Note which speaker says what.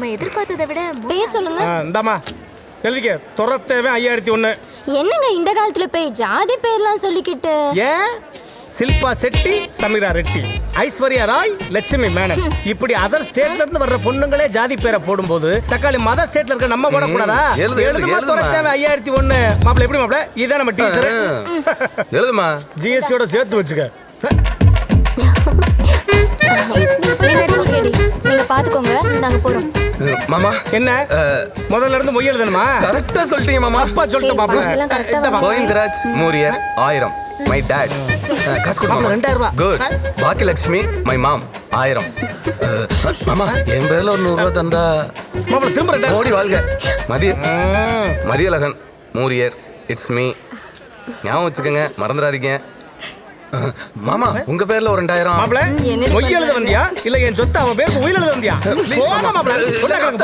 Speaker 1: நம்ம எதிர்பார்த்ததை விட பேர் சொல்லுங்க.
Speaker 2: இந்தாமா எழுதிக்க. துரத்தேவன் 5001.
Speaker 1: என்னங்க இந்த காலத்துல போய் ஜாதி பேர்லாம் சொல்லிக்கிட்டு?
Speaker 2: ஏன் சில்பா செட்டி, சமீரா ரெட்டி, ஐஸ்வர்யா ராய், லட்சுமி மேனன் இப்படி அதர் ஸ்டேட்ல இருந்து வர்ற பொண்ணுங்களே ஜாதி பேரை போடும்போது தக்காளி மதர் ஸ்டேட்ல இருக்க நம்ம போடக்கூடாதா? எழுதுமா துரத்தேவன் 5001. மாப்பிள்ள எப்படி மாப்பிள்ள? இதான் நம்ம டீச்சர்.
Speaker 3: எழுதுமா.
Speaker 2: ஜிஎஸ்டியோட சேர்த்து வச்சுக்க.
Speaker 1: நீங்க பாத்துக்கோங்க, நாங்க போறோம்.
Speaker 3: மாமா
Speaker 2: என்ன முதல்ல இருந்து மொய் எழுதணுமா?
Speaker 3: கரெக்டா சொல்லிட்டீங்க மாமா.
Speaker 2: அப்பா சொல்லிட்டு மாப்பிள்ள.
Speaker 3: கோவிந்தராஜ் மூரியர் 1000. My dad. காசு கொடு மாமா.
Speaker 2: 2000 ரூபாய்.
Speaker 3: குட். Bhagyalakshmi my mom 1000. மாமா என் பேர்ல ஒரு 100 ரூபாய் தந்தா
Speaker 2: மாப்பிள்ள திரும்ப 2000.
Speaker 3: ஓடி வாழ்க. மதியழகன் மூரியர் இட்ஸ் மீ. ஞாபகம் வச்சுக்கோங்க, மறந்துடாதீங்க. மாமா உங்க பேர்ல ஒரு 2000.
Speaker 2: மாப்பிள்ள மொய் எழுத வந்தியா இல்ல என் சொத்தை அவன் பேருக்கு உயிர் எழுத வந்தியா? போங்க மாப்பிள்ள.